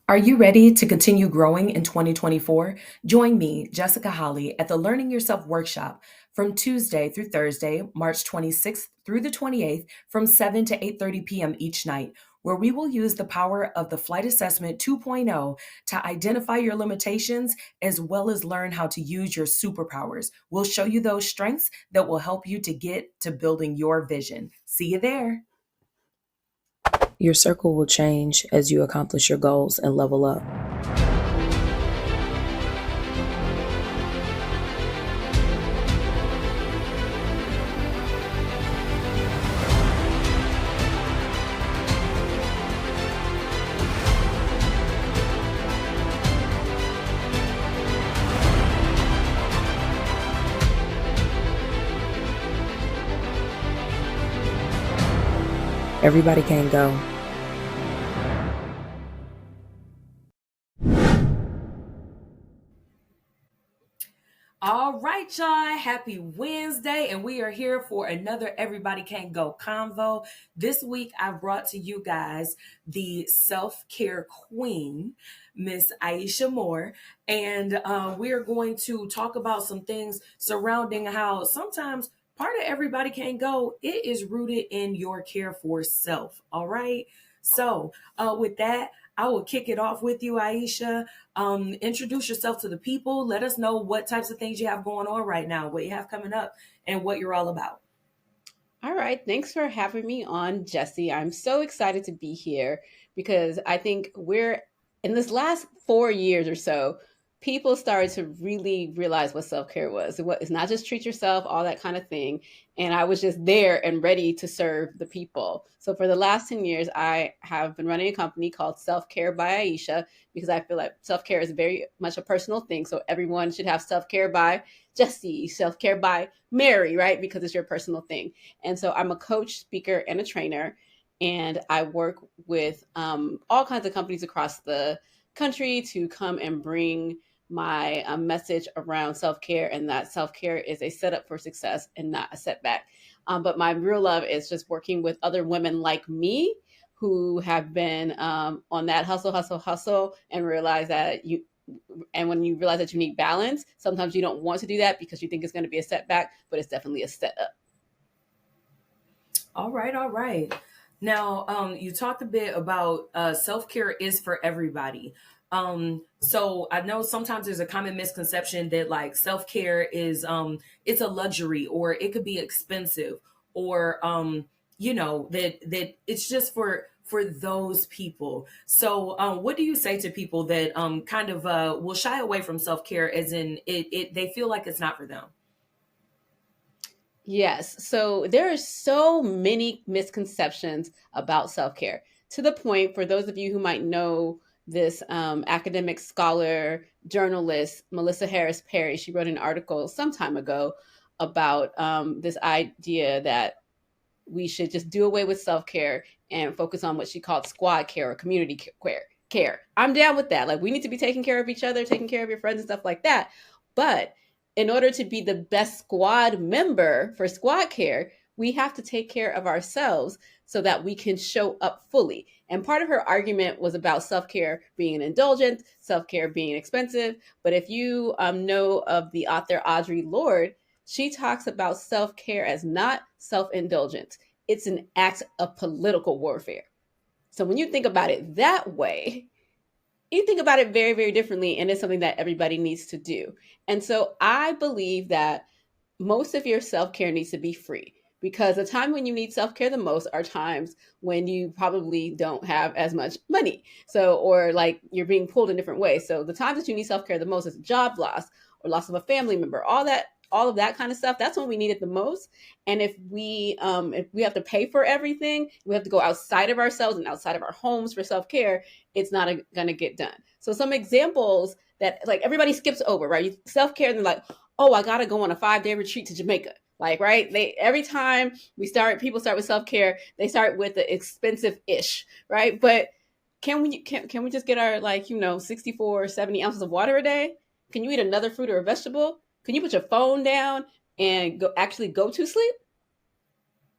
Are you ready to continue growing in 2024? Join me, Jessica Holly, at the Learning Yourself workshop from Tuesday through Thursday, March 26th through the 28th from 7 to 8:30 p.m. each night, where we will use the power of the Flight Assessment 2.0 to identify your limitations as well as learn how to use your superpowers. We'll show you those strengths that will help you to get to building your vision. See you there. Your circle will change as you accomplish your goals and level up. Everybody can't go. All right, y'all. Happy Wednesday, and we are here for another Everybody Can't Go Convo. This week, I brought to you guys the self-care queen, Miss Aisha Moore, and we're going to talk about some things surrounding how sometimes part of Everybody Can't Go, it is rooted in your care for self. All right. So, with that, I will kick it off with you, Aisha. Introduce yourself to the people. Let us know what types of things you have going on right now, what you have coming up, and what you're all about. All right. Thanks for having me on, Jesse. I'm so excited to be here because I think we're in this last 4 years or so, people started to really realize what self care was. It's not just treat yourself, all that kind of thing. And I was just there and ready to serve the people. So for the last 10 years, I have been running a company called Self Care by Aisha because I feel like self care is very much a personal thing. So everyone should have self care by Jesse, self care by Mary, right? Because it's your personal thing. And so I'm a coach, speaker, and a trainer. And I work with all kinds of companies across the country to come and bring my message around self care, and that self care is a setup for success and not a setback. But my real love is just working with other women like me who have been on that hustle, hustle, hustle, and realize that when you realize that you need balance, sometimes you don't want to do that because you think it's going to be a setback, but it's definitely a setup. All right, all right. Now, you talked a bit about self care is for everybody. So I know sometimes there's a common misconception that like self care is it's a luxury or it could be expensive or that it's just for those people. So what do you say to people that kind of will shy away from self care as in it they feel like it's not for them? Yes. So there are so many misconceptions about self care to the point, for those of you who might know this academic scholar, journalist, Melissa Harris Perry, she wrote an article some time ago about this idea that we should just do away with self care and focus on what she called squad care or community care. I'm down with that. Like, we need to be taking care of each other, taking care of your friends and stuff like that. But in order to be the best squad member for squad care, we have to take care of ourselves so that we can show up fully. And part of her argument was about self care being an indulgence, self care being expensive. But if you know of the author Audre Lorde, she talks about self care as not self indulgence, it's an act of political warfare. So when you think about it that way, you think about it very, very differently, and it's something that everybody needs to do. And so I believe that most of your self care needs to be free, because the time when you need self care the most are times when you probably don't have as much money. So, or like you're being pulled in different ways. So the times that you need self care the most is job loss or loss of a family member, all of that kind of stuff. That's when we need it the most. And if we have to pay for everything, we have to go outside of ourselves and outside of our homes for self care, it's not going to get done. So some examples that like everybody skips over, right? Self care, and they're like, oh, I got to go on a 5-day retreat to Jamaica. Like, right? Every time people start with self care, they start with the expensive ish, right? But can we just get our 64 or 70 ounces of water a day? Can you eat another fruit or a vegetable? Can you put your phone down and actually go to sleep?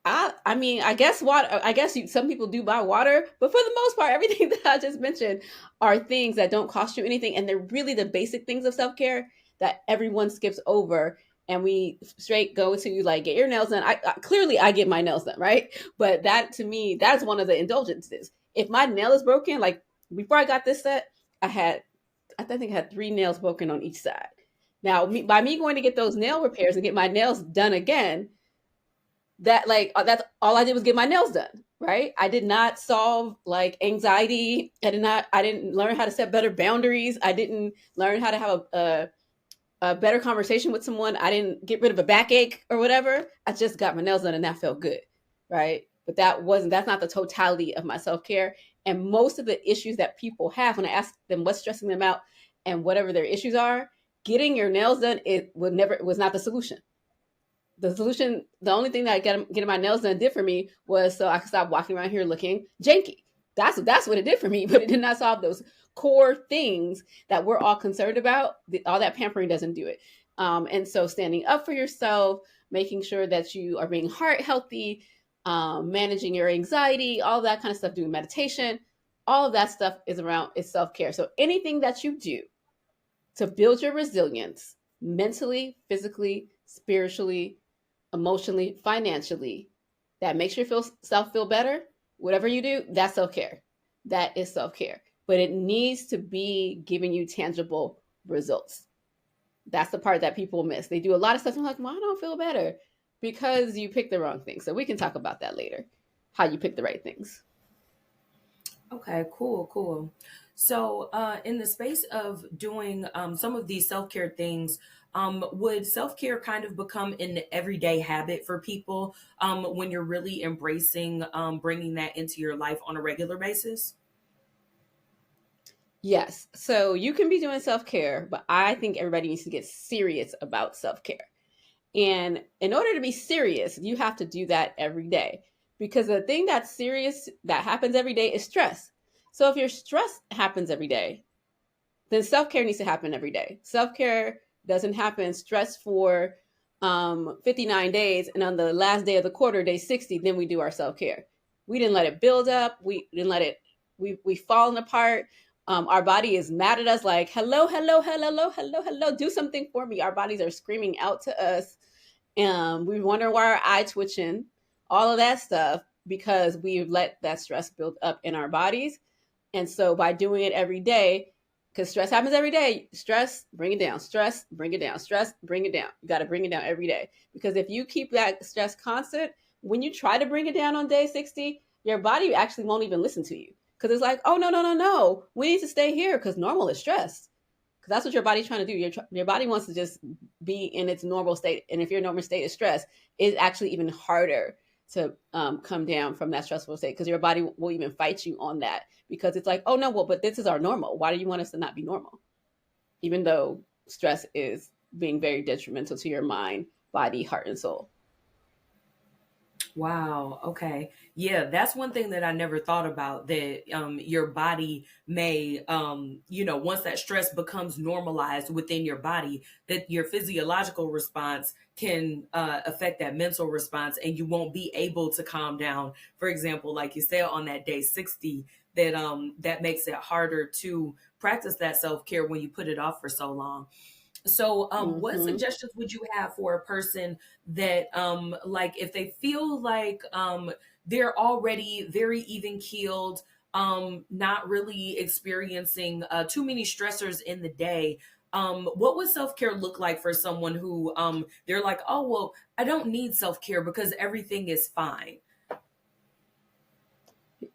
I mean, I guess water. I guess some people do buy water, but for the most part, everything that I just mentioned are things that don't cost you anything, and they're really the basic things of self care that everyone skips over, and we straight go to like get your nails done. Clearly I get my nails done, right? But that to me, that's one of the indulgences. If my nail is broken, like before I got this set, I think I had 3 nails broken on each side. Now, by me going to get those nail repairs and get my nails done again, that's all I did was get my nails done, right? I did not solve like anxiety. I didn't learn how to set better boundaries. I didn't learn how to have a better conversation with someone. I didn't get rid of a backache or whatever. I just got my nails done and that felt good, right? But that's not the totality of my self-care. And most of the issues that people have, when I ask them what's stressing them out and whatever their issues are, getting your nails done, was not the solution. The solution, the only thing that getting my nails done did for me was so I could stop walking around here looking janky. That's what it did for me, but it did not solve those core things that we're all concerned about. All that pampering doesn't do it. And so standing up for yourself, making sure that you are being heart healthy, managing your anxiety, all that kind of stuff, doing meditation, all of that stuff is self-care. So anything that you do to build your resilience mentally, physically, spiritually, emotionally, financially, that makes yourself feel better, whatever you do, that's self-care. That is self-care. But it needs to be giving you tangible results. That's the part that people miss. They do a lot of stuff and like, well, I don't feel better because you picked the wrong thing. So we can talk about that later, how you pick the right things. Okay, cool. So, in the space of doing some of these self care things, would self care kind of become an everyday habit for people when you're really embracing bringing that into your life on a regular basis? Yes. So you can be doing self-care, but I think everybody needs to get serious about self-care. And in order to be serious, you have to do that every day because the thing that's serious that happens every day is stress. So if your stress happens every day, then self-care needs to happen every day. Self-care doesn't happen stress for 59 days, and on the last day of the quarter, day 60, then we do our self-care. We didn't let it build up. We didn't let it, we've fallen apart. Our body is mad at us like, hello, hello, hello, hello, hello, do something for me. Our bodies are screaming out to us. We wonder why our eye twitching, all of that stuff, because we've let that stress build up in our bodies. And so by doing it every day, because stress happens every day, stress, bring it down, stress, bring it down, stress, bring it down. You got to bring it down every day. Because if you keep that stress constant, when you try to bring it down on day 60, your body actually won't even listen to you. Because it's like, oh, no, no, no, no. We need to stay here because normal is stress. Because that's what your body's trying to do. Your body wants to just be in its normal state. And if your normal state is stress, it's actually even harder to come down from that stressful state because your body will even fight you on that because it's like, oh no, well, but this is our normal. Why do you want us to not be normal? Even though stress is being very detrimental to your mind, body, heart, and soul. Wow. Okay. Yeah, that's one thing that I never thought about, that your body may, once that stress becomes normalized within your body, that your physiological response can affect that mental response and you won't be able to calm down. For example, like you said, on that day 60, that makes it harder to practice that self-care when you put it off for so long. So, what Mm-hmm. suggestions would you have for a person that, like, if they feel like they're already very even keeled, not really experiencing too many stressors in the day? What would self care look like for someone who they're like, oh, well, I don't need self care because everything is fine?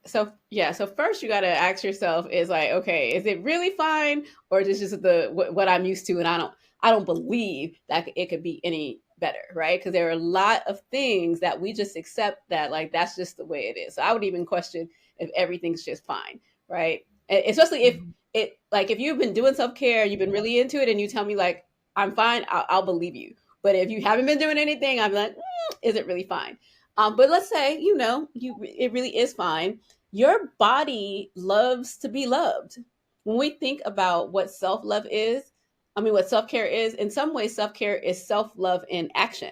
So yeah, so first you got to ask yourself is like, okay, is it really fine or is this just what I'm used to and I don't believe that it could be any better, right? Because there are a lot of things that we just accept that like that's just the way it is. So I would even question if everything's just fine, right? Especially if Mhm. if you've been doing self-care, you've been really into it and you tell me like I'm fine, I'll believe you. But if you haven't been doing anything, I'm like, is it really fine? But let's say it really is fine. Your body loves to be loved. When we think about what self-love is, I mean what self-care is, in some ways self-care is self-love in action.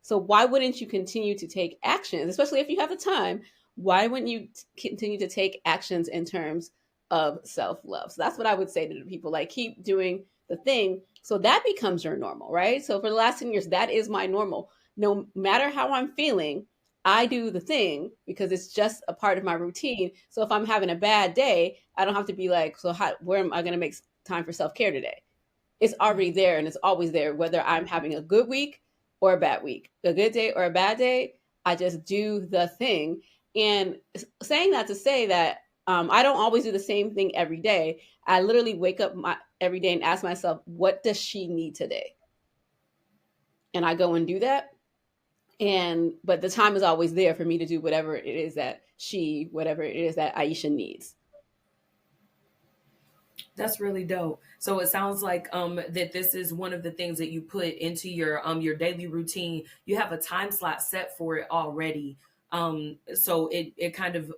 So why wouldn't you continue to take actions, especially if you have the time? Why wouldn't you continue to take actions in terms of self-love? So that's what I would say to the people, like, keep doing the thing so that becomes your normal, right? So for the last 10 years, that is my normal. No matter how I'm feeling, I do the thing because it's just a part of my routine. So if I'm having a bad day, I don't have to be like, so where am I going to make time for self-care today? It's already there, and it's always there, whether I'm having a good week or a bad week, a good day or a bad day. I just do the thing. And saying that to say that I don't always do the same thing every day. I literally wake up every day and ask myself, what does she need today? And I go and do that. And but the time is always there for me to do whatever it is that whatever it is that Aisha needs. That's really dope. So it sounds like that this is one of the things that you put into your daily routine. You have a time slot set for it already. So it kind of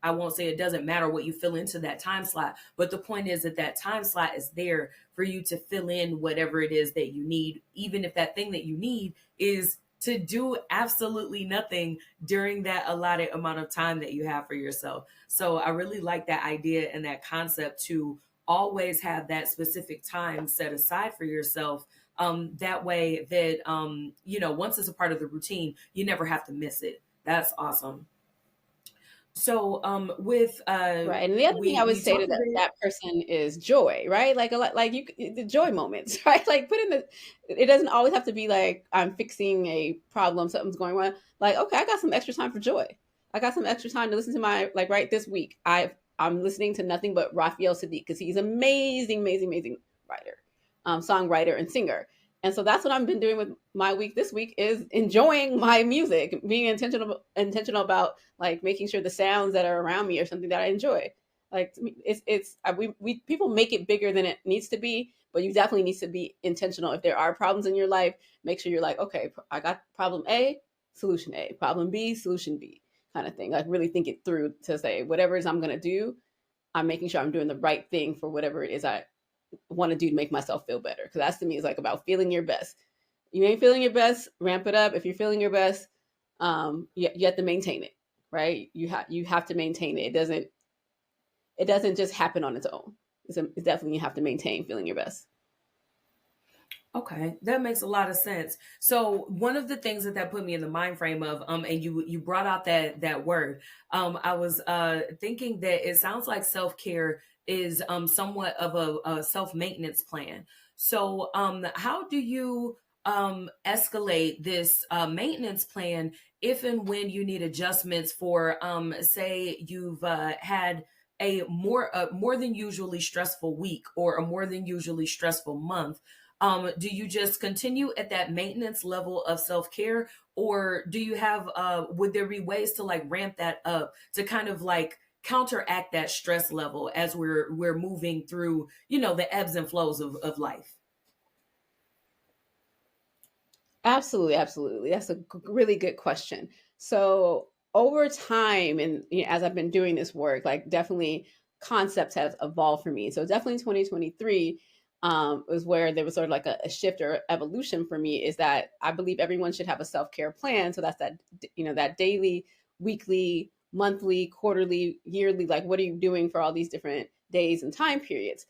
I won't say it doesn't matter what you fill into that time slot, but the point is that that time slot is there for you to fill in whatever it is that you need, even if that thing that you need is to do absolutely nothing during that allotted amount of time that you have for yourself. So I really like that idea and that concept to always have that specific time set aside for yourself. That way that, once it's a part of the routine, you never have to miss it. That's awesome. So, with, Right. And the other thing I would we say to talked a bit. that person is joy, right? Like a lot, like the joy moments, right? Like put in it doesn't always have to be like I'm fixing a problem, something's going wrong. Like, okay, I got some extra time for joy. I got some extra time to listen to like right this week. I'm listening to nothing but Raphael Sadiq because he's amazing, amazing, amazing writer, songwriter and singer. And so that's what I've been doing with my week this week is enjoying my music, being intentional about like making sure the sounds that are around me are something that I enjoy. Like we people make it bigger than it needs to be, but you definitely need to be intentional. If there are problems in your life, make sure you're like, okay, I got problem A, problem B, solution B, kind of thing. Like really think it through to say whatever it is I'm gonna do, I'm making sure I'm doing the right thing for whatever it is I want to do to make myself feel better. Because that's to me is like about feeling your best. You ain't feeling your best, ramp it up. If you're feeling your best, you have to maintain it, right? You have to maintain it. It doesn't just happen on its own. It's definitely you have to maintain feeling your best. Okay, that makes a lot of sense. So one of the things that put me in the mind frame of and you brought out that word, I was thinking that it sounds like self-care is somewhat of a self-maintenance plan. So how do you escalate this maintenance plan if and when you need adjustments for say you've had a more than usually stressful week or a more than usually stressful month? Do you just continue at that maintenance level of self-care, or do you have would there be ways to like ramp that up to kind of like counteract that stress level as we're moving through, the ebbs and flows of life? Absolutely, absolutely. That's a really good question. So over time, and as I've been doing this work, like definitely concepts have evolved for me. So definitely 2023 was where there was sort of like a shift or evolution for me. Is that I believe everyone should have a self care plan. So that's that daily, weekly, monthly, quarterly, yearly. Like, what are you doing for all these different days and time periods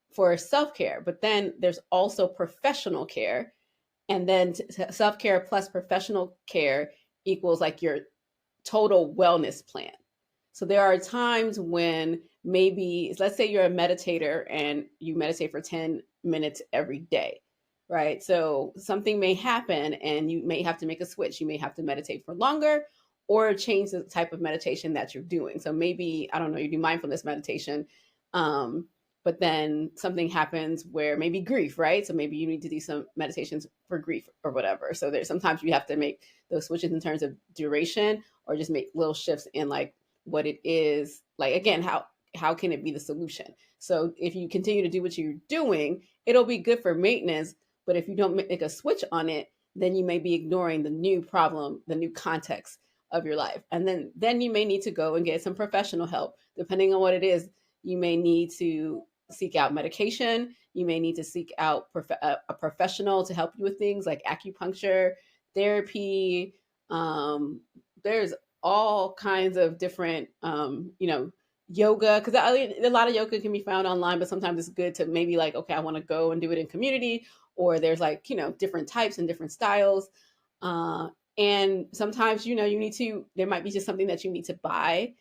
for self care? But then there's also professional care, and then self care plus professional care equals like your total wellness plan. So there are times when maybe, let's say you're a meditator and you meditate for 10 minutes every day, right? So something may happen and you may have to make a switch. You may have to meditate for longer or change the type of meditation that you're doing. So maybe, I don't know, you do mindfulness meditation, um, but then something happens where maybe grief, right? So maybe you need to do some meditations for grief or whatever. So there's sometimes you have to make those switches in terms of duration or just make little shifts in like what it is, like again, how can it be the solution? So if you continue to do what you're doing, it'll be good for maintenance, but if you don't make a switch on it, then you may be ignoring the new problem, the new context of your life. And then you may need to go and get some professional help. Depending on what it is, you may need to seek out medication. You may need to seek out a professional to help you with things like acupuncture, therapy. There's all kinds of different, yoga, because a lot of yoga can be found online, but sometimes it's good to maybe like, okay, I want to go and do it in community, or there's like, different types and different styles. Uh, and sometimes, you need to, there might be just something that you need to buy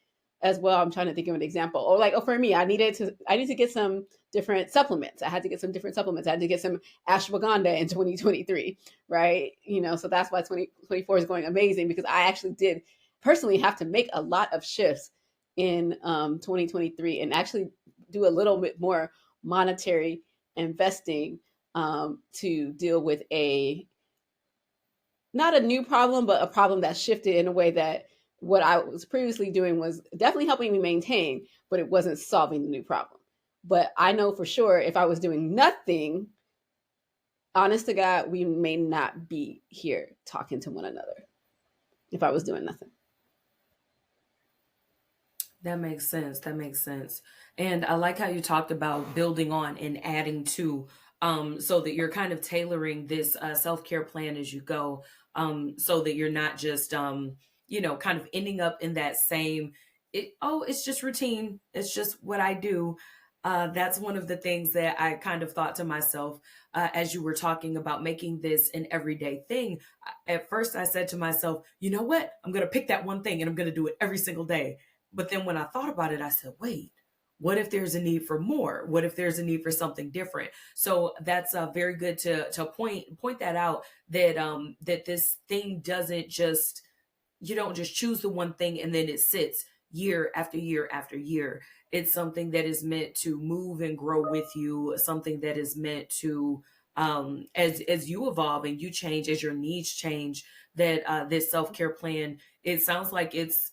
as well. I'm trying to think of an example. Or like, oh, for me, I need to get some different supplements. I had to get some different supplements. I had to get some ashwagandha in 2023, right? So that's why 2024 is going amazing, because I actually did personally have to make a lot of shifts in 2023 and actually do a little bit more monetary investing to deal with a not a new problem, but a problem that shifted in a way that what I was previously doing was definitely helping me maintain, but it wasn't solving the new problem. But I know for sure if I was doing nothing, honest to God, we may not be here talking to one another if I was doing nothing. That makes sense. That makes sense. And I like how you talked about building on and adding to, so that you're kind of tailoring this self care plan as you go, so that you're not just, kind of ending up in that same, it's just routine. It's just what I do. That's one of the things that I kind of thought to myself as you were talking about making this an everyday thing. At first, I said to myself, you know what? I'm going to pick that one thing and I'm going to do it every single day. But then when I thought about it, I said, wait, what if there's a need for more? What if there's a need for something different? So that's very good to point that out, that that this thing doesn't just, you don't just choose the one thing and then it sits year after year after year. It's something that is meant to move and grow with you, something that is meant to, as you evolve and you change, as your needs change, that this self-care plan, it sounds like it's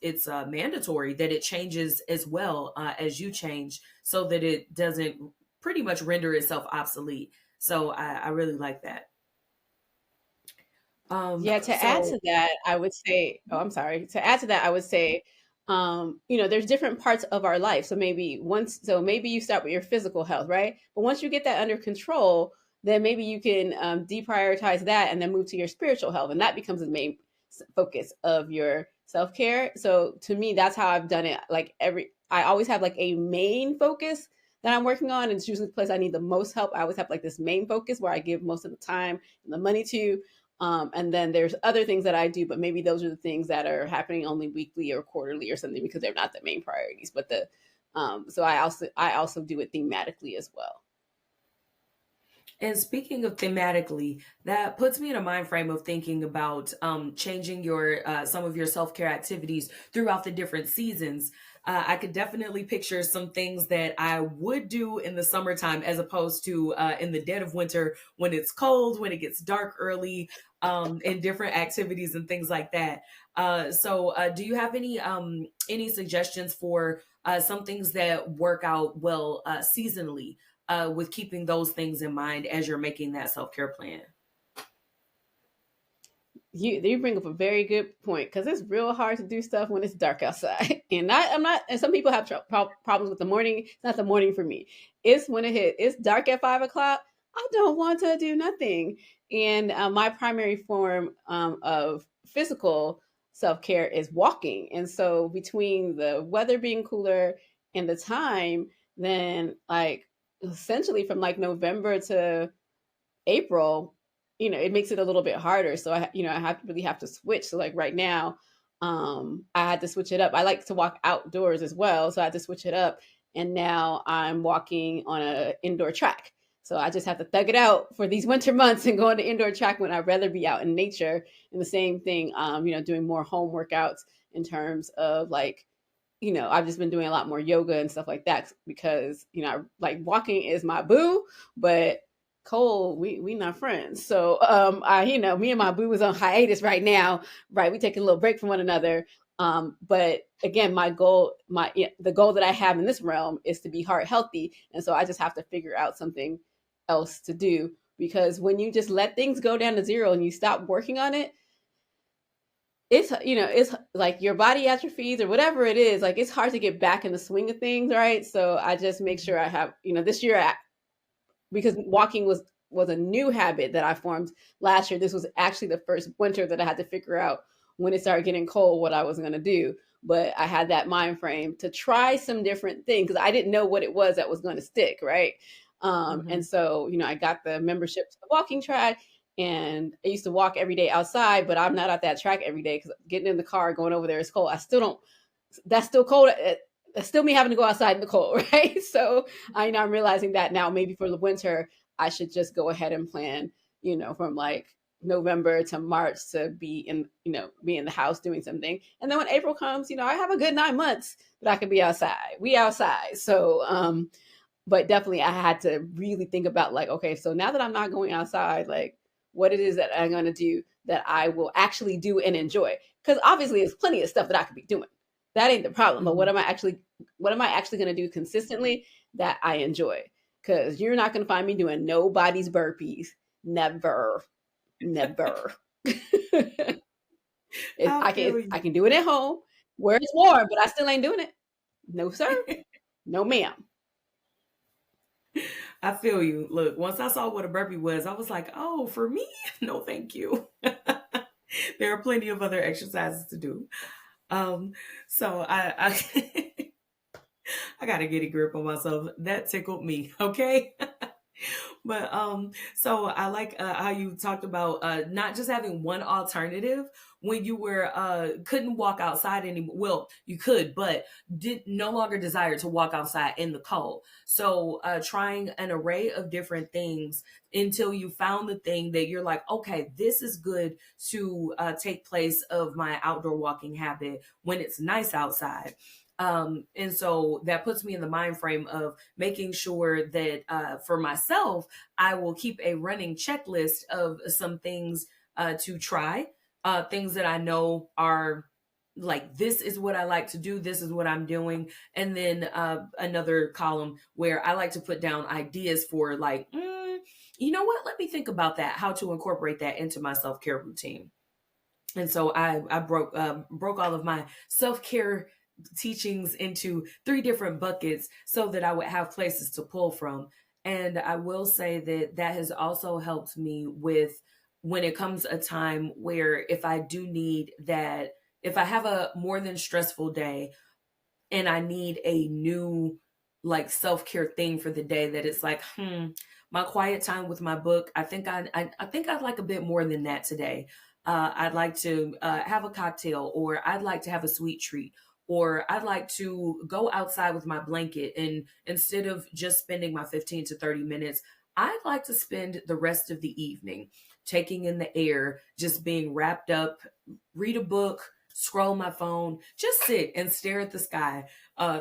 mandatory that it changes as well as you change, so that it doesn't pretty much render itself obsolete. So I really like that. Yeah, to add So to that, I would say, oh, I'm sorry. To add to that, I would say, there's different parts of our life. So maybe you start with your physical health, right? But once you get that under control, then maybe you can deprioritize that and then move to your spiritual health. And that becomes the main focus of your self care. So to me, that's how I've done it. I always have like a main focus that I'm working on. And it's usually the place I need the most help. I always have like this main focus where I give most of the time and the money to. And then there's other things that I do, but maybe those are the things that are happening only weekly or quarterly or something, because they're not the main priorities. But so I also do it thematically as well. And speaking of thematically, that puts me in a mind frame of thinking about changing your some of your self care activities throughout the different seasons. I could definitely picture some things that I would do in the summertime as opposed to in the dead of winter, when it's cold, when it gets dark early, and different activities and things like that. So, do you have any suggestions for some things that work out well seasonally? With keeping those things in mind as you're making that self care plan. You bring up a very good point, because it's real hard to do stuff when it's dark outside. And I'm not. And some people have problems with the morning. It's not the morning for me. It's when it's dark at 5 o'clock. I don't want to do nothing. And my primary form of physical self care is walking. And so between the weather being cooler and the time, then like essentially from like November to April, it makes it a little bit harder. So I have to switch. So like right now, I had to switch it up. I like to walk outdoors as well, so I had to switch it up. And now I'm walking on a indoor track. So I just have to thug it out for these winter months and go on the indoor track when I'd rather be out in nature. And the same thing, doing more home workouts in terms of like, I've just been doing a lot more yoga and stuff like that, because, like walking is my boo, but Cole, we not friends. So me and my boo is on hiatus right now, right? We taking a little break from one another. But again, the goal that I have in this realm is to be heart healthy. And so I just have to figure out something else to do, because when you just let things go down to zero and you stop working on it, it's like your body atrophies or whatever it is. Like it's hard to get back in the swing of things, right? So I just make sure I have, this year, because walking was was a new habit that I formed last year. This was actually the first winter that I had to figure out when it started getting cold what I was going to do. But I had that mind frame to try some different things because I didn't know what it was that was going to stick, right? Mm-hmm. And so, I got the membership to the walking track, and I used to walk every day outside, but I'm not at that track every day because getting in the car, going over there is cold. I still don't, that's still cold. It's still me having to go outside in the cold, right? So I'm realizing that now maybe for the winter, I should just go ahead and plan, from like November to March to be in the house doing something. And then when April comes, I have a good 9 months that I can be outside. We outside. So, but definitely I had to really think about like, okay, so now that I'm not going outside, like what it is that I'm going to do that I will actually do and enjoy. Because obviously there's plenty of stuff that I could be doing. That ain't the problem. But Mm-hmm. what am I actually going to do consistently that I enjoy? Because you're not going to find me doing nobody's burpees. Never, never. I feel I you. can do it at home where it's warm, but I still ain't doing it. No, sir. No, ma'am. I feel you. Look, once I saw what a burpee was, I was like, oh, for me? No, thank you. There are plenty of other exercises to do. Um, so I I gotta get a grip on myself. That tickled me. Okay. But so I like how you talked about not just having one alternative when you were couldn't walk outside anymore. Well, you could, but did no longer desire to walk outside in the cold. So trying an array of different things until you found the thing that you're like, okay, this is good to take place of my outdoor walking habit when it's nice outside. And so that puts me in the mind frame of making sure that for myself, I will keep a running checklist of some things to try, things that I know are like, this is what I like to do, this is what I'm doing. And then another column where I like to put down ideas for, like, you know what, let me think about that, how to incorporate that into my self care routine. And so I broke all of my self care teachings into three different buckets so that I would have places to pull from. And I will say that that has also helped me with when it comes a time where if I do need that, if I have a more than stressful day and I need a new like self-care thing for the day, that it's like, my quiet time with my book, I think I'd like a bit more than that today. I'd like to have a cocktail, or I'd like to have a sweet treat, or I'd like to go outside with my blanket, and instead of just spending my 15 to 30 minutes, I'd like to spend the rest of the evening taking in the air, just being wrapped up, read a book, scroll my phone, just sit and stare at the sky.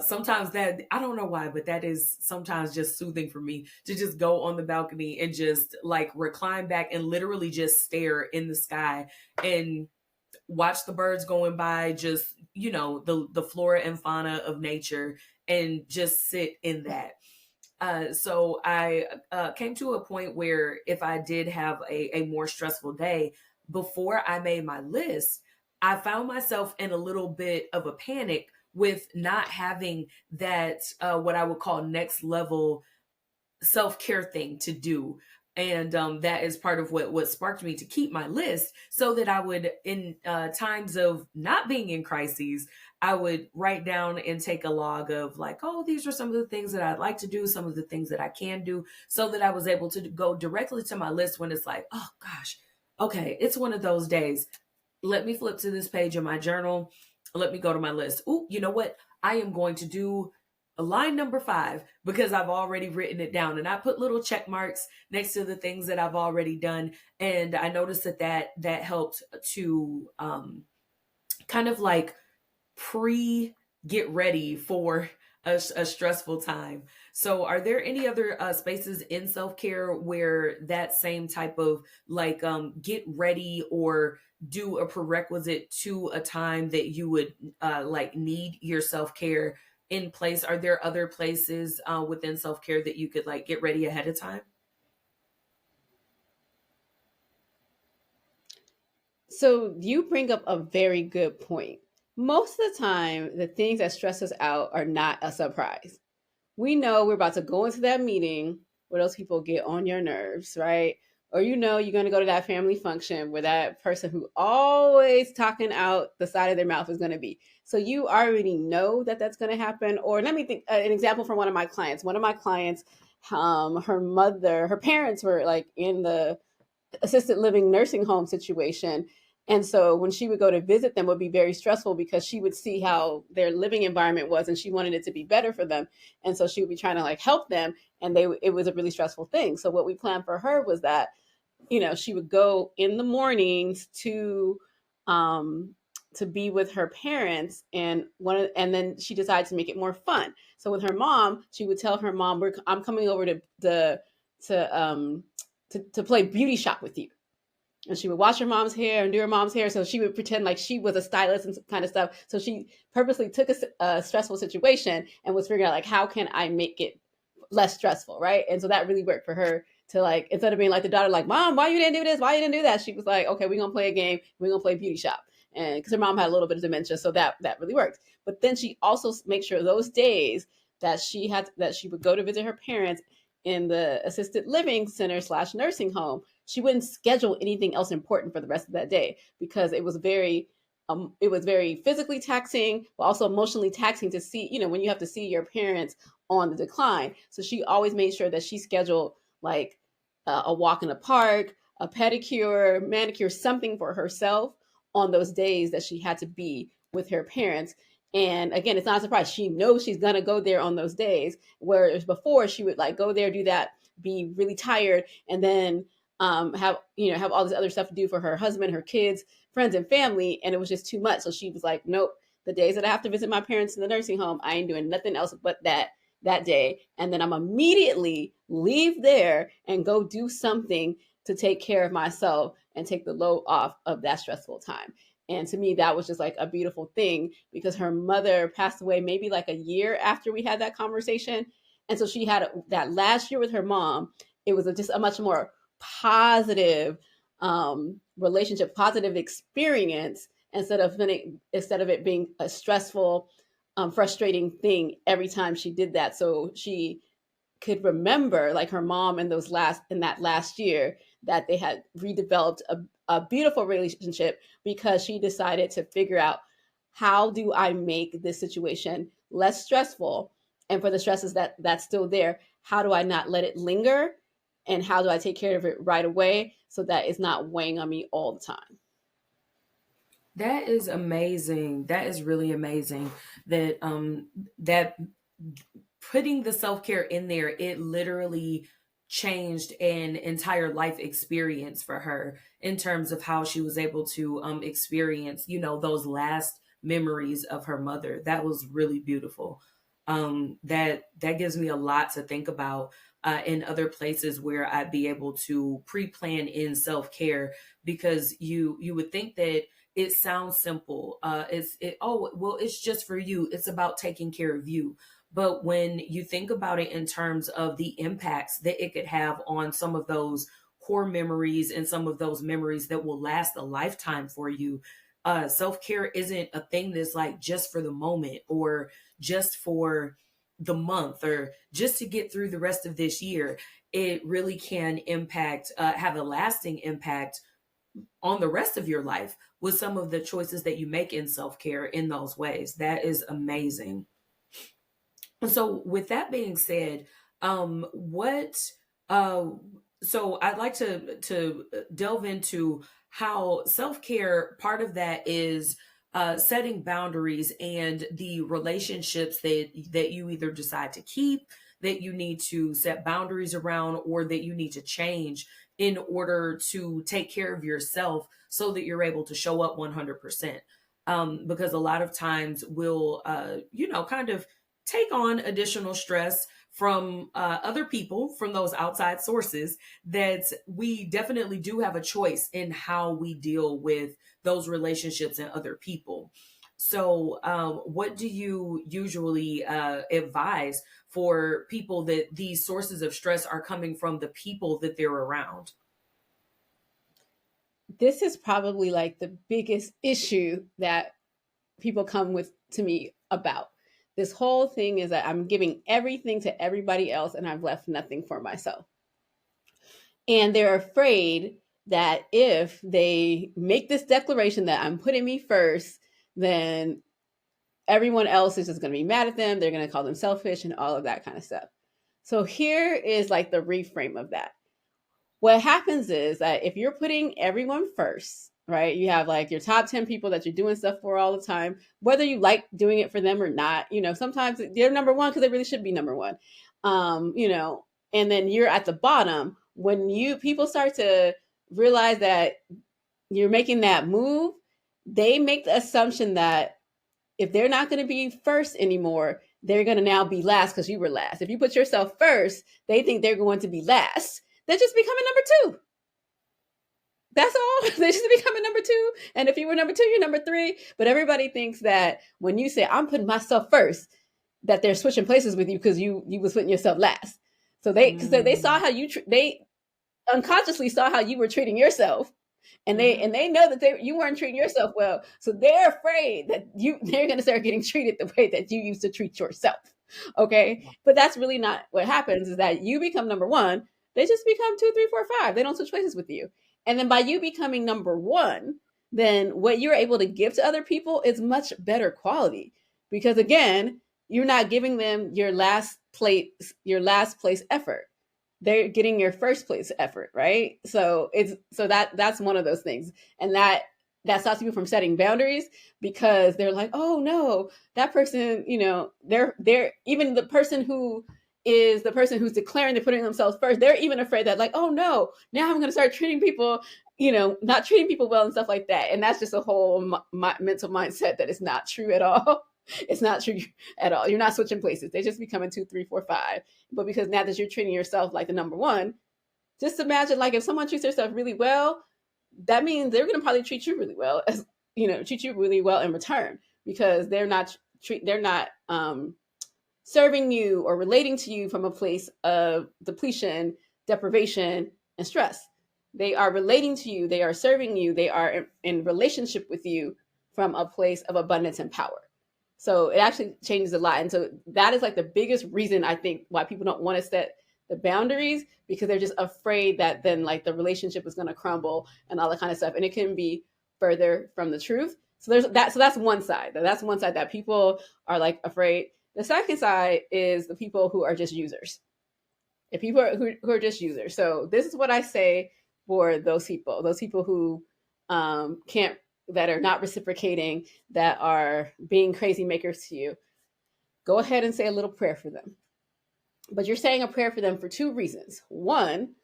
Sometimes that, I don't know why, but that is sometimes just soothing for me to just go on the balcony and just like recline back and literally just stare in the sky and watch the birds going by, just, the flora and fauna of nature, and just sit in that. So I came to a point where if I did have a more stressful day, before I made my list, I found myself in a little bit of a panic with not having that, what I would call next level self care thing to do. And that is part of what sparked me to keep my list, so that I would, in times of not being in crises, I would write down and take a log of like, oh, these are some of the things that I'd like to do, some of the things that I can do, so that I was able to go directly to my list when it's like, oh gosh, okay, it's one of those days. Let me flip to this page in my journal. Let me go to my list. Oh, you know what? I am going to do a line number 5 because I've already written it down, and I put little check marks next to the things that I've already done. And I noticed that helped to kind of like pre get ready for a stressful time. So, are there any other spaces in self care where that same type of like get ready or do a prerequisite to a time that you would like need your self care in place? Are there other places within self care that you could like get ready ahead of time? So you bring up a very good point. Most of the time, the things that stress us out are not a surprise. We know we're about to go into that meeting. where those people get on your nerves, right? Or you're going to go to that family function where that person who always talking out the side of their mouth is going to be. So you already know that that's going to happen. Or let me think an example from one of my clients. One of my clients, her parents were like in the assisted living nursing home situation. And so when she would go to visit them, it would be very stressful because she would see how their living environment was and she wanted it to be better for them. And so she would be trying to like help them. And it was a really stressful thing. So what we planned for her was that, she would go in the mornings um, to be with her parents, and then she decided to make it more fun. So with her mom, she would tell her mom, I'm coming over to to play beauty shop with you. And she would wash her mom's hair and do her mom's hair. So she would pretend like she was a stylist and kind of stuff. So she purposely took a stressful situation and was figuring out like, how can I make it less stressful, right? And so that really worked for her to like, instead of being like the daughter, like, Mom, why you didn't do this? Why you didn't do that? She was like, okay, we're gonna play a game. We're gonna play beauty shop. And because her mom had a little bit of dementia, so that really worked. But then she also made sure those days that she would go to visit her parents in the assisted living center slash nursing home, she wouldn't schedule anything else important for the rest of that day because it was very physically taxing, but also emotionally taxing to see, when you have to see your parents on the decline. So she always made sure that she scheduled like a walk in the park, a pedicure, manicure, something for herself on those days that she had to be with her parents. And again, it's not a surprise. She knows she's gonna go there on those days. Whereas before, she would like go there, do that, be really tired, and then have all this other stuff to do for her husband, her kids, friends, and family, and it was just too much. So she was like, nope. The days that I have to visit my parents in the nursing home, I ain't doing nothing else but that day. And then I'm immediately leave there and go do something to take care of myself and take the load off of that stressful time. And to me, that was just like a beautiful thing because her mother passed away maybe like a year after we had that conversation. And so she had that last year with her mom. It was just a much more positive relationship, positive experience instead of it being a stressful, frustrating thing every time she did that. So she could remember, like her mom in that last year, that they had redeveloped a beautiful relationship because she decided to figure out how do I make this situation less stressful, and for the stresses that's still there, how do I not let it linger, and how do I take care of it right away so that it's not weighing on me all the time. That is amazing. That is really amazing that putting the self-care in there, it literally changed an entire life experience for her in terms of how she was able to experience, those last memories of her mother. That was really beautiful. That gives me a lot to think about in other places where I'd be able to pre-plan in self-care, because you would think that it sounds simple. Oh well, it's just for you. It's about taking care of you. But when you think about it in terms of the impacts that it could have on some of those core memories and some of those memories that will last a lifetime for you, self care isn't a thing that's like just for the moment or just for the month or just to get through the rest of this year. It really can have a lasting impact on the rest of your life with some of the choices that you make in self care in those ways. That is amazing. And so, with that being said, what? Uh, so I'd like to delve into how self care. Part of that is setting boundaries and the relationships that you either decide to keep, that you need to set boundaries around, or that you need to change in order to take care of yourself so that you're able to show up 100%. Because a lot of times we'll, kind of take on additional stress from other people, from those outside sources, that we definitely do have a choice in how we deal with those relationships and other people. So, what do you usually advise for people that these sources of stress are coming from the people that they're around? This is probably like the biggest issue that people come with to me about. This whole thing is that I'm giving everything to everybody else and I've left nothing for myself. And they're afraid that if they make this declaration that I'm putting me first, then everyone else is just going to be mad at them. They're going to call them selfish and all of that kind of stuff. So here is like the reframe of that. What happens is that if you're putting everyone first, right, you have like your top 10 people that you're doing stuff for all the time, whether you like doing it for them or not, sometimes they're number one because they really should be number one. And then you're at the bottom. When people start to realize that you're making that move, they make the assumption that if they're not going to be first anymore, they're going to now be last because you were last. If you put yourself first, they think they're going to be last. They're just becoming number 2. That's all. They're just becoming number 2. And if you were number 2, you're number 3. But everybody thinks that when you say, I'm putting myself first, that they're switching places with you because you was putting yourself last. So they saw how they unconsciously saw how you were treating yourself. And they know that you weren't treating yourself well. So they're afraid that they're going to start getting treated the way that you used to treat yourself. Okay. But that's really not what happens, is that you become number 1. They just become 2, 3, 4, 5. They don't switch places with you. And then by you becoming number 1, then what you're able to give to other people is much better quality. Because again, you're not giving them your last place effort. They're getting your first place effort, right? So that's one of those things. And that stops people from setting boundaries, because they're like, oh no, that person, they're even the person who is the person who's declaring they're putting themselves first, they're even afraid that like, oh no, now I'm going to start treating people, not treating people well and stuff like that. And that's just a whole mental mindset that is not true at all. It's not true at all. You're not switching places. They're just becoming 2, 3, 4, 5. But because now that you're treating yourself like the number 1, just imagine like if someone treats themselves really well, that means they're going to probably treat you really well, treat you really well in return, because they're not serving you or relating to you from a place of depletion, deprivation, and stress. They are relating to you. They are serving you. They are in relationship with you from a place of abundance and power. So it actually changes a lot. And so that is like the biggest reason, I think, why people don't want to set the boundaries, because they're just afraid that then like the relationship is going to crumble and all that kind of stuff. And it can be further from the truth. So there's that. So that's one side. That's one side that people are like afraid. The second side is the people who are just users. If people who are just users. So this is what I say for those people who can't, that are not reciprocating, that are being crazy makers to you. Go ahead and say a little prayer for them. But you're saying a prayer for them for 2 reasons. One,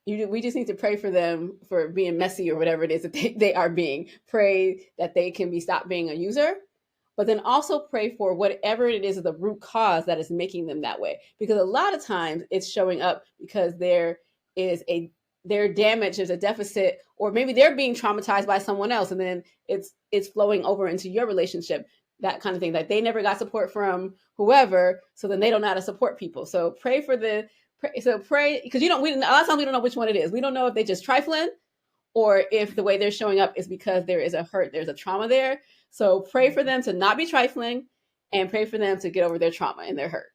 we just need to pray for them for being messy or whatever it is that they are being. Pray that they can stopped being a user. But then also pray for whatever it is, the root cause that is making them that way. Because a lot of times it's showing up because their damage, there's a deficit, or maybe they're being traumatized by someone else, and then it's flowing over into your relationship, that kind of thing. Like they never got support from whoever, so then they don't know how to support people. So pray because a lot of times we don't know which one it is. We don't know if they just trifling, or if the way they're showing up is because there is a hurt, there's a trauma there. So pray for them to not be trifling, and pray for them to get over their trauma and their hurt.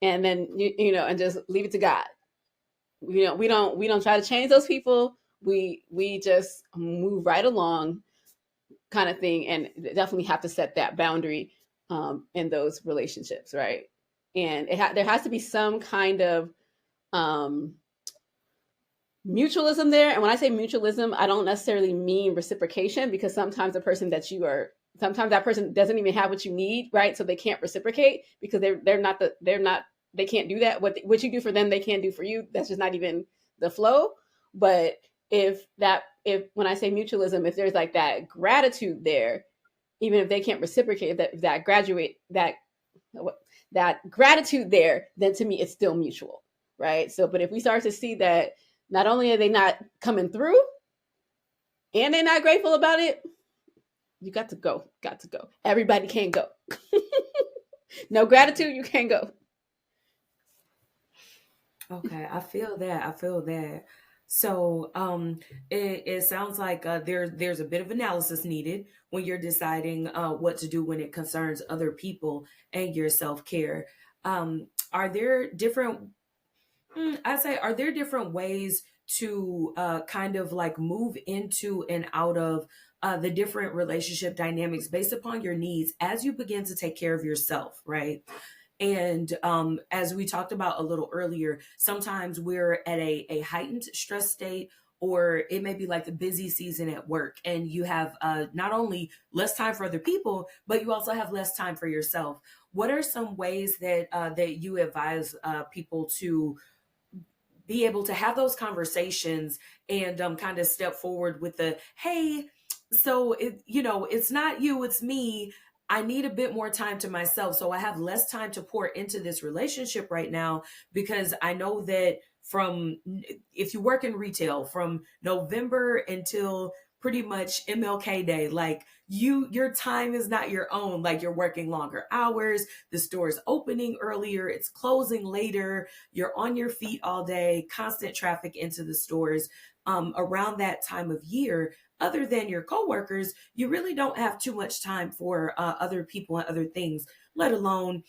And then, and just leave it to God. We don't try to change those people. We just move right along, kind of thing. And definitely have to set that boundary in those relationships. Right. And there has to be some kind of mutualism there. And when I say mutualism, I don't necessarily mean reciprocation, because sometimes that person doesn't even have what you need, right? So they can't reciprocate because they can't do that. What you do for them, they can't do for you. That's just not even the flow. But if when I say mutualism, if there's like that gratitude there, even if they can't reciprocate that gratitude there, then to me it's still mutual, right? So, but if we start to see that not only are they not coming through and they're not grateful about it, you got to go. Everybody can't go. No gratitude, you can't go. Okay, I feel that. So it sounds like there's a bit of analysis needed when you're deciding what to do when it concerns other people and your self care. Are there different I'd say, are there different ways to kind of like move into and out of the different relationship dynamics based upon your needs as you begin to take care of yourself, right? And as we talked about a little earlier, sometimes we're at a heightened stress state, or it may be like the busy season at work, and you have not only less time for other people, but you also have less time for yourself. What are some ways that you advise people to be able to have those conversations and kind of step forward with the, hey, so it's not you, it's me. I need a bit more time to myself, so I have less time to pour into this relationship right now, because I know that from if you work in retail from November until pretty much MLK Day, like your time is not your own. Like, you're working longer hours, the store's opening earlier, it's closing later, you're on your feet all day, constant traffic into the stores. Around that time of year, other than your coworkers, you really don't have too much time for other people and other things, let alone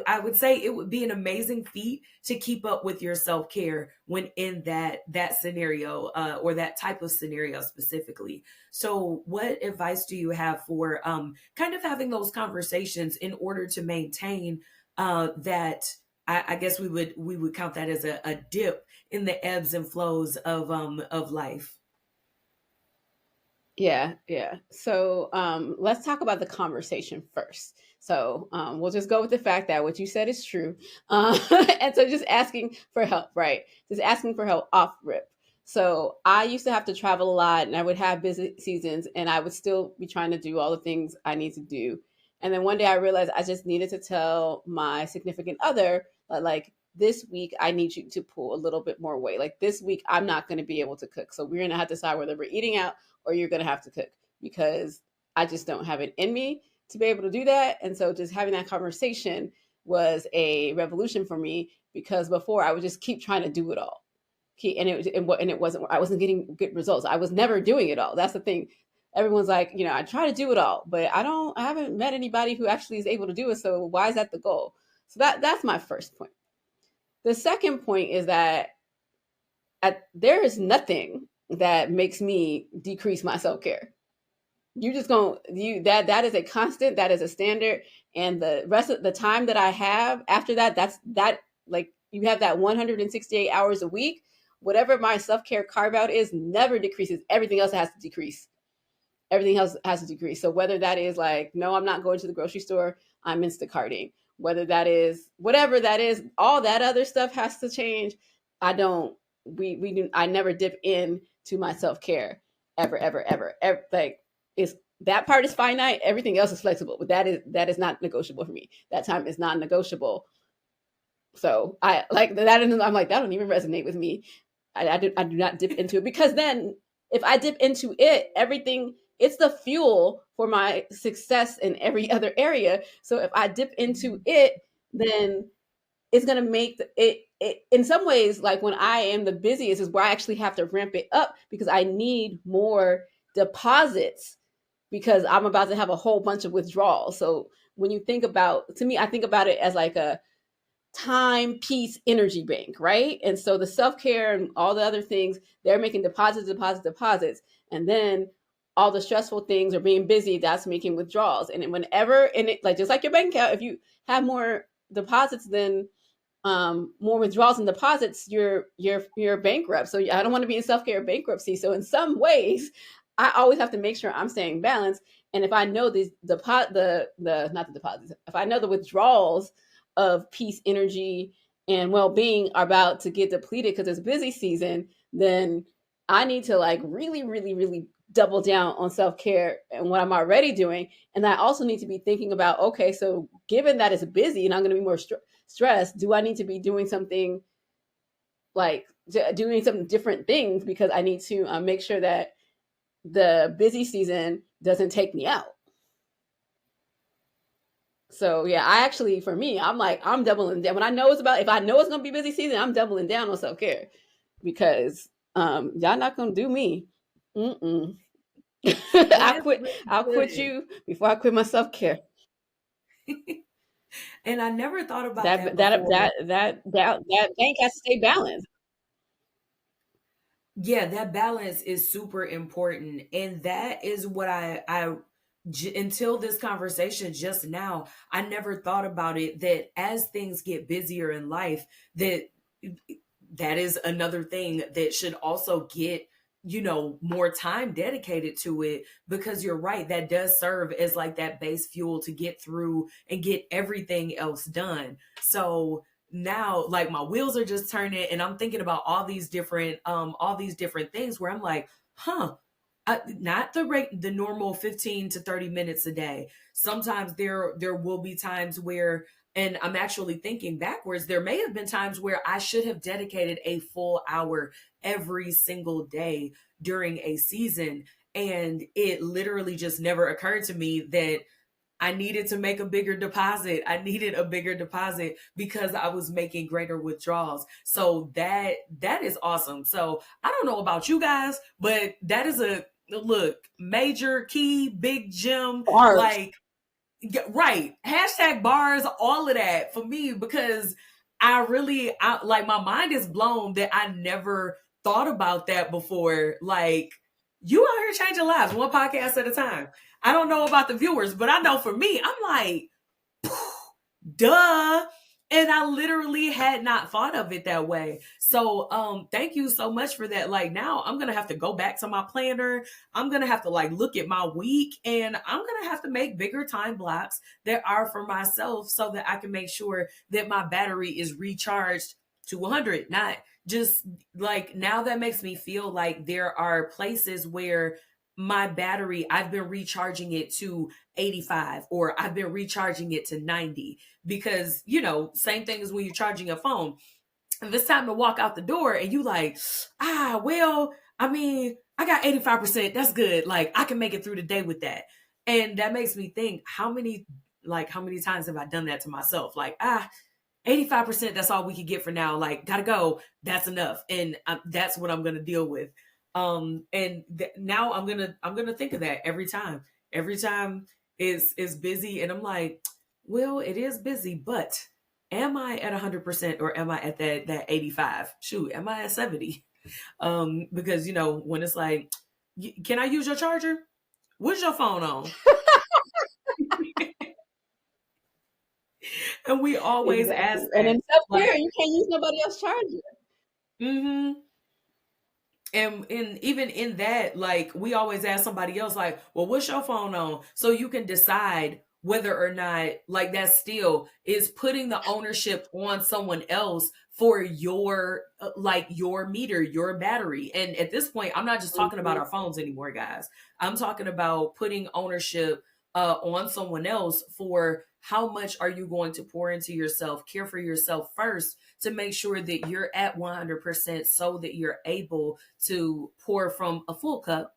I would say it would be an amazing feat to keep up with your self-care when in that scenario, or that type of scenario specifically. So what advice do you have for kind of having those conversations in order to maintain that, I guess we would count that as a dip in the ebbs and flows of life. Yeah, yeah. So let's talk about the conversation first. So we'll just go with the fact that what you said is true. And so just asking for help, right? Just asking for help off rip. So I used to have to travel a lot, and I would have busy seasons, and I would still be trying to do all the things I need to do. And then one day I realized I just needed to tell my significant other that, like, this week I need you to pull a little bit more weight. Like, this week I'm not going to be able to cook. So we're going to have to decide whether we're eating out or you're going to have to cook, because I just don't have it in me to be able to do that. And so just having that conversation was a revolution for me, because before I would just keep trying to do it all. And it wasn't, I wasn't getting good results. I was never doing it all. That's the thing. Everyone's like, I try to do it all, but I haven't met anybody who actually is able to do it. So why is that the goal? So that's my first point. The second point is that there is nothing that makes me decrease my self care. You just gonna you that is a constant, that is a standard, and the rest of the time that I have after that, that's that, like, you have that 168 hours a week. Whatever my self care carve out is never decreases. Everything else has to decrease. Everything else has to decrease. So whether that is like, no, I'm not going to the grocery store, I'm Instacarting. Whether that is whatever that is, all that other stuff has to change. I don't. We do. I never dip in to my self care ever, ever, ever, ever. Like, is that part is finite. Everything else is flexible, but that is not negotiable for me. That time is not negotiable. So I like that, and I'm like, that don't even resonate with me. I do not dip into it, because then if I dip into it, everything, it's the fuel for my success in every other area. So if I dip into it, then it's gonna make it in some ways, like when I am the busiest is where I actually have to ramp it up, because I need more deposits, because I'm about to have a whole bunch of withdrawals. So when you think about, to me, I think about it as like a time, peace, energy bank, right? And so the self care and all the other things, they're making deposits, deposits, deposits. And then all the stressful things are being busy, that's making withdrawals. And whenever, and it, like, just like your bank account, if you have more deposits than more withdrawals and deposits, you're bankrupt. So I don't want to be in self care bankruptcy. So in some ways, I always have to make sure I'm staying balanced. And if I know these the not the deposits, if I know the withdrawals of peace, energy, and well being are about to get depleted because it's busy season, then I need to, like, really, really, really double down on self care and what I'm already doing. And I also need to be thinking about, okay, so given that it's busy and I'm going to be more stressed, do I need to be doing something, like doing some different things, because I need to make sure that the busy season doesn't take me out. So yeah, I actually, for me, I'm like, I'm doubling down. When I know it's about, if I know it's going to be busy season, I'm doubling down on self care, because Y'all not gonna do me. Mm-mm. That is I'll really quit you before I quit my self-care. good. And I never thought about that That that before. that that that bank has to stay balanced. Yeah, that balance is super important. And that is what until this conversation just now, I never thought about it that as things get busier in life, that that is another thing that should also get more time dedicated to it, because you're right, that does serve as like that base fuel to get through and get everything else done. So now like my wheels are just turning and I'm thinking about all these different things where I'm like, huh, not the normal 15 to 30 minutes a day. Sometimes there will be times where, and I'm actually thinking backwards, there may have been times where I should have dedicated a full hour every single day during a season, and it literally just never occurred to me that I needed to make a bigger deposit. I needed a bigger deposit because I was making greater withdrawals. So that is awesome. So I don't know about you guys, but that is a look, major key, big gem, Bars. like right. Hashtag bars, all of that for me, because I like my mind is blown that I never thought about that before. Like, you out here changing lives one podcast at a time. I don't know about the viewers, but I know for me, I'm like, duh. And I literally had not thought of it that way. So thank you so much for that. Like, now I'm gonna have to go back to my planner. I'm gonna have to like look at my week, and I'm gonna have to make bigger time blocks that are for myself so that I can make sure that my battery is recharged to 100. Not just like, now that makes me feel like there are places where my battery, I've been recharging it to 85, or I've been recharging it to 90, because same thing as when you're charging a phone. If it's time to walk out the door and you like, well, I mean, I got 85%, that's good, like I can make it through the day with that. And that makes me think, how many times have I done that to myself? Like, 85%, that's all we can get for now, like gotta go, that's enough. And that's what I'm gonna deal with. And now I'm gonna think of that every time is busy, and I'm like, well, it is busy, but am I at 100%, or am I at that 85? Shoot, am I at 70? Because when it's like, can I use your charger? What's your phone on? And we always ask Exactly. And that, in self-care, like, you can't use nobody else's charger. mm-hmm. And even in that, like, we always ask somebody else, like, well, what's your phone on, so you can decide whether or not, like, that still is putting the ownership on someone else for your like your meter, your battery. And at this point, I'm not just talking about Mhm. our phones anymore, guys. I'm talking about putting ownership on someone else for how much are you going to pour into yourself, care for yourself first, to make sure that you're at 100%, so that you're able to pour from a full cup,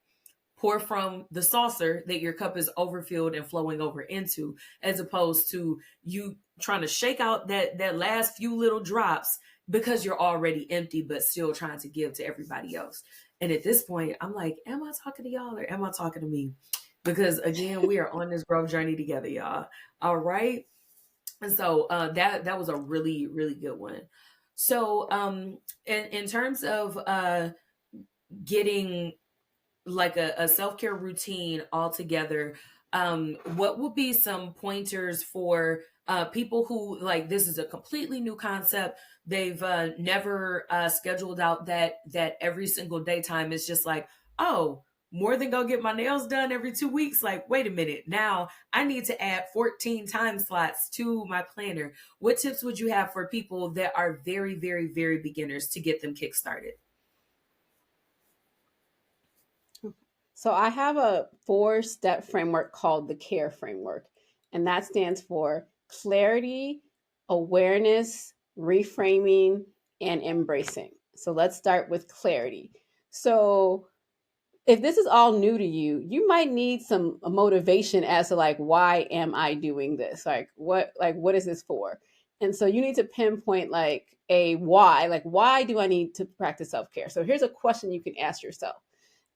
pour from the saucer that your cup is overfilled and flowing over into, as opposed to you trying to shake out that last few little drops because you're already empty but still trying to give to everybody else. And at this point, I'm like, am I talking to y'all or am I talking to me? Because again, we are on this growth journey together, y'all. All right. And so that was a really, really good one. So in terms of getting like a self-care routine all together, what would be some pointers for people who, like, this is a completely new concept, they've never scheduled out that every single daytime is just like, oh, more than go get my nails done every 2 weeks, like, wait a minute, now I need to add 14 time slots to my planner. What tips would you have for people that are very, very, very beginners to get them kickstarted? So I have a 4-step framework called the CARE framework, and that stands for clarity, awareness, reframing, and embracing. So let's start with clarity. So if this is all new to you, you might need some motivation as to, like, why am I doing this? Like what is this for? And so you need to pinpoint like a why, like why do I need to practice self-care? So here's a question you can ask yourself.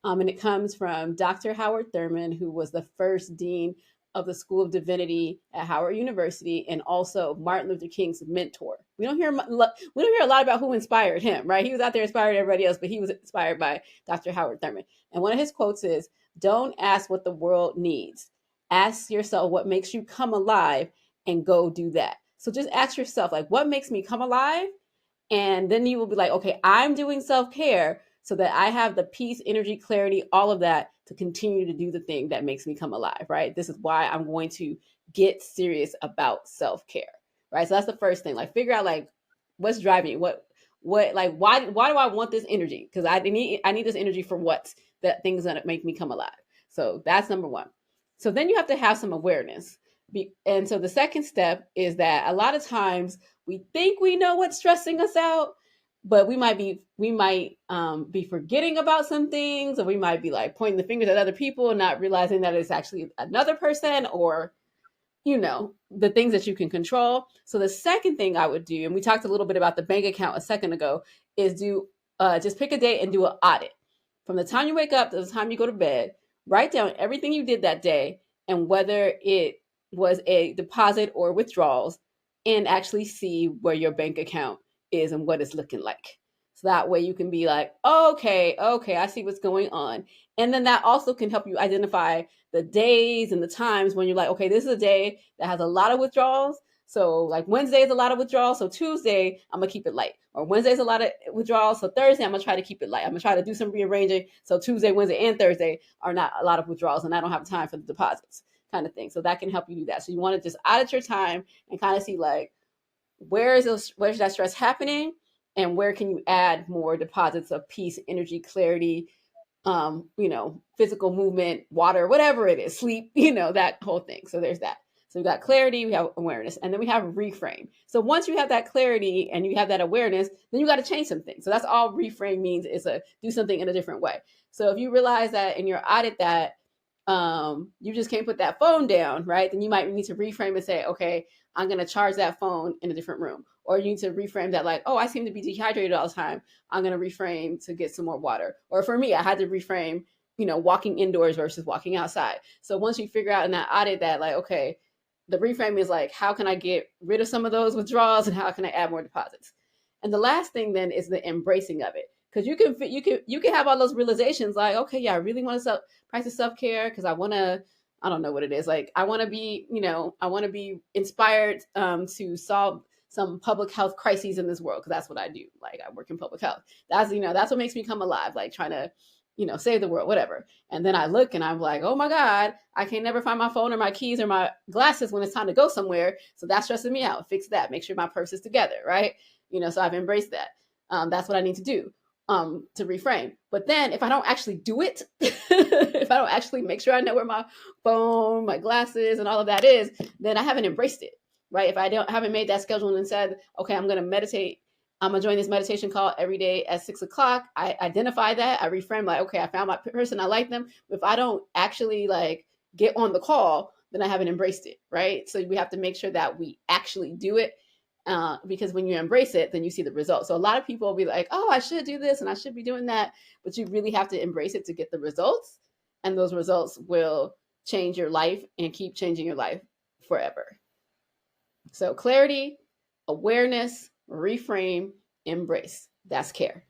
And it comes from Dr. Howard Thurman, who was the first dean of the School of Divinity at Howard University, and also Martin Luther King's mentor. We don't hear a lot about who inspired him, right? He was out there inspiring everybody else, but he was inspired by Dr. Howard Thurman. And one of his quotes is, "Don't ask what the world needs. Ask yourself what makes you come alive, and go do that." So just ask yourself, like, what makes me come alive? And then you will be like, okay, I'm doing self-care so that I have the peace, energy, clarity, all of that to continue to do the thing that makes me come alive, right? This is why I'm going to get serious about self-care, right? So that's the first thing. Like, figure out like what's driving you, what like why do I want this energy? Because I need this energy for what? That things that make me come alive. So that's number one. So then you have to have some awareness. And so the second step is that a lot of times we think we know what's stressing us out, but we might be forgetting about some things, or we might be like pointing the fingers at other people and not realizing that it's actually another person, or the things that you can control. So the second thing I would do, and we talked a little bit about the bank account a second ago, is just pick a date and do an audit. From the time you wake up to the time you go to bed, write down everything you did that day and whether it was a deposit or withdrawals, and actually see where your bank account is and what it's looking like. So that way you can be like, okay, I see what's going on. And then that also can help you identify the days and the times when you're like, okay, this is a day that has a lot of withdrawals. So like Wednesday is a lot of withdrawals. So Tuesday, I'm going to keep it light. Or Wednesday is a lot of withdrawals. So Thursday, I'm going to try to keep it light. I'm going to try to do some rearranging. So Tuesday, Wednesday, and Thursday are not a lot of withdrawals, and I don't have time for the deposits, kind of thing. So that can help you do that. So you want to just audit your time and kind of see like, where's that stress happening, and where can you add more deposits of peace, energy, clarity, physical movement, water, whatever it is, sleep, that whole thing. So there's that. So we got clarity, we have awareness, and then we have reframe. So once you have that clarity and you have that awareness, then you got to change some things. So that's all reframe means, is do something in a different way. So if you realize that in your audit that you just can't put that phone down, right? Then you might need to reframe and say, okay, I'm going to charge that phone in a different room. Or you need to reframe that like, oh, I seem to be dehydrated all the time. I'm going to reframe to get some more water. Or for me, I had to reframe, walking indoors versus walking outside. So once you figure out in that audit that like, okay, the reframe is like, how can I get rid of some of those withdrawals and how can I add more deposits? And the last thing then is the embracing of it. Because you can have all those realizations like, okay, yeah, I really want to practice self-care because I want to, I don't know what it is. Like, I want to be, inspired to solve some public health crises in this world, because that's what I do. Like, I work in public health. That's what makes me come alive, like trying to, save the world, whatever. And then I look and I'm like, oh my God, I can never find my phone or my keys or my glasses when it's time to go somewhere. So that's stressing me out. Fix that. Make sure my purse is together, right? So I've embraced that. That's what I need to do. To reframe. But then if I don't actually do it, if I don't actually make sure I know where my phone, my glasses, and all of that is, then I haven't embraced it, right? If I haven't made that schedule and said, okay, I'm going to meditate. I'm going to join this meditation call every day at 6:00. I identify that. I reframe like, okay, I found my person. I like them. If I don't actually like get on the call, then I haven't embraced it, right? So we have to make sure that we actually do it. Because when you embrace it, then you see the results. So a lot of people will be like, oh, I should do this and I should be doing that. But you really have to embrace it to get the results. And those results will change your life and keep changing your life forever. So clarity, awareness, reframe, embrace. That's care.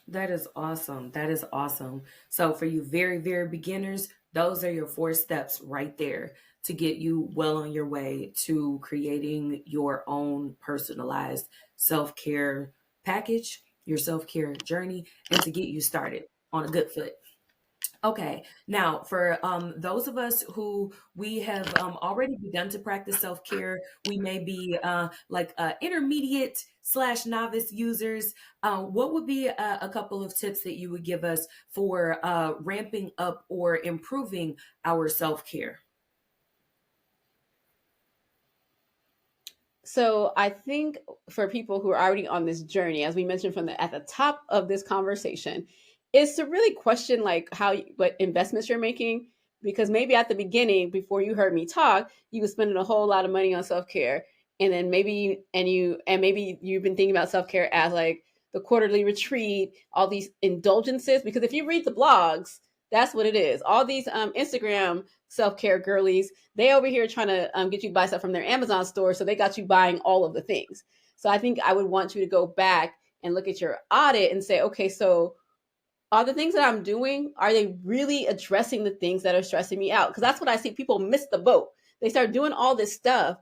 That is awesome. That is awesome. So, for you very, very beginners, those are your 4 steps right there to get you well on your way to creating your own personalized self care package, your self care journey, and to get you started on a good foot. Okay, now for those of us who we have already begun to practice self care, we may be like intermediate slash novice users. What would be a couple of tips that you would give us for ramping up or improving our self care? So I think for people who are already on this journey, as we mentioned at the top of this conversation, is to really question like what investments you're making, because maybe at the beginning, before you heard me talk, you were spending a whole lot of money on self care, and then maybe you've been thinking about self-care as like the quarterly retreat, all these indulgences, because if you read the blogs, that's what it is. All these Instagram self-care girlies, they over here trying to get you to buy stuff from their Amazon store, so they got you buying all of the things. So I think I would want you to go back and look at your audit and say, okay, so are the things that I'm doing, are they really addressing the things that are stressing me out? Because that's what I see. People miss the boat. They start doing all this stuff,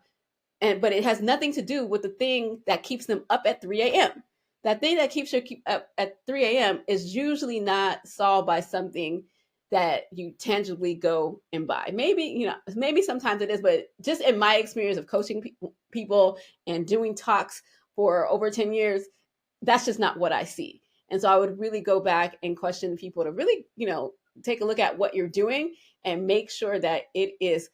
but it has nothing to do with the thing that keeps them up at 3 a.m. That thing that keeps you up at 3 a.m. is usually not solved by something that you tangibly go and buy. Maybe sometimes it is, but just in my experience of coaching people and doing talks for over 10 years, that's just not what I see. And so I would really go back and question people to really, take a look at what you're doing and make sure that it is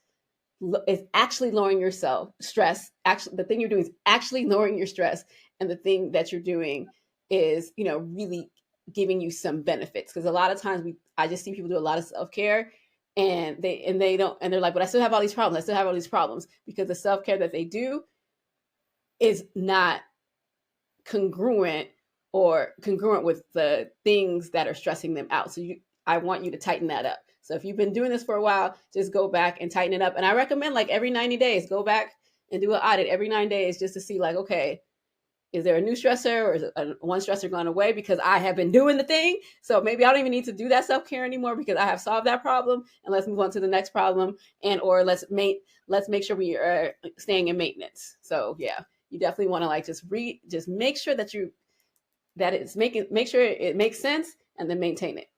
actually lowering yourself stress. Actually, the thing you're doing is actually lowering your stress, and the thing that you're doing is, really giving you some benefits. Because a lot of times I just see people do a lot of self-care, and they don't, and they're like, but I still have all these problems. I still have all these problems because the self-care that they do is not congruent with the things that are stressing them out. So I want you to tighten that up. So if you've been doing this for a while, just go back and tighten it up. And I recommend like every 90 days, go back and do an audit every 9 days just to see like, okay, is there a new stressor, or is one stressor gone away because I have been doing the thing? So maybe I don't even need to do that self-care anymore because I have solved that problem, and let's move on to the next problem, or let's make sure we are staying in maintenance. So yeah, you definitely want to like just make sure that make sure it makes sense, and then maintain it.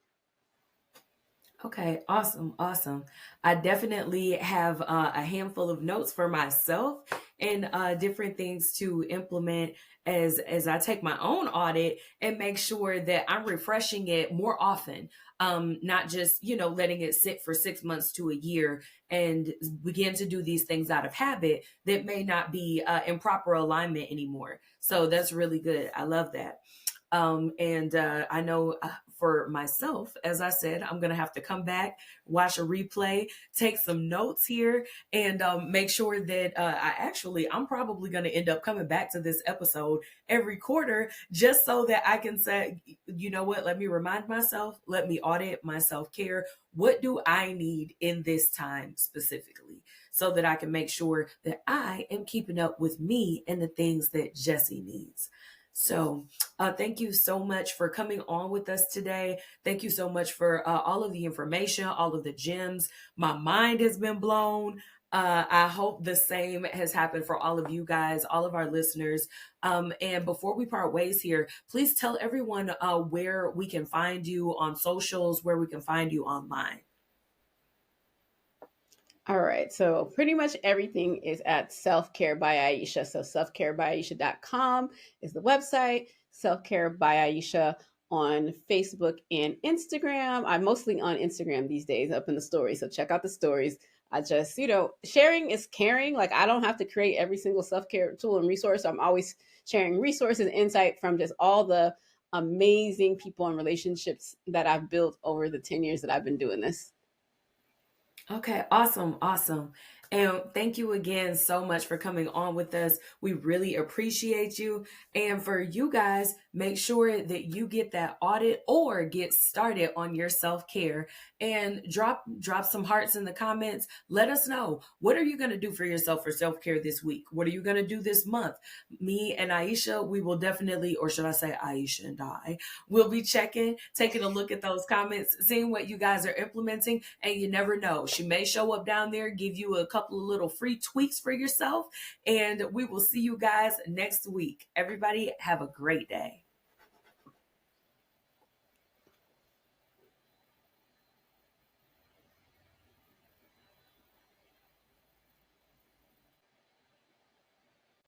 Okay, awesome, awesome. I definitely have a handful of notes for myself and different things to implement as I take my own audit and make sure that I'm refreshing it more often. Not just letting it sit for 6 months to a year and begin to do these things out of habit that may not be in proper alignment anymore. So that's really good. I love that. And I know for myself, as I said, I'm going to have to come back, watch a replay, take some notes here, and make sure that I'm probably going to end up coming back to this episode every quarter just so that I can say, you know what, let me remind myself, let me audit my self-care. What do I need in this time specifically? So that I can make sure that I am keeping up with me and the things that Jessie needs. So thank you so much for coming on with us today. Thank you so much for all of the information, all of the gems. My mind has been blown. I hope the same has happened for all of you guys, all of our listeners. And before we part ways here, please tell everyone where we can find you on socials, where we can find you online. All right. So pretty much everything is at Self Care by Aisha. So selfcarebyaisha.com is the website. Self Care by Aisha on Facebook and Instagram. I'm mostly on Instagram these days, up in the stories. So check out the stories. I just, sharing is caring. Like I don't have to create every single self-care tool and resource. I'm always sharing resources, insight from just all the amazing people and relationships that I've built over the 10 years that I've been doing this. Okay, awesome, awesome. And thank you again so much for coming on with us. We really appreciate you. And for you guys, make sure that you get that audit or get started on your self-care, and drop some hearts in the comments. Let us know, what are you going to do for yourself for self-care this week? What are you going to do this month? Me and Aisha, we will definitely, or should I say Aisha and I, will be taking a look at those comments, seeing what you guys are implementing. And you never know, she may show up down there, give you a couple of little free tweaks for yourself. And we will see you guys next week. Everybody have a great day.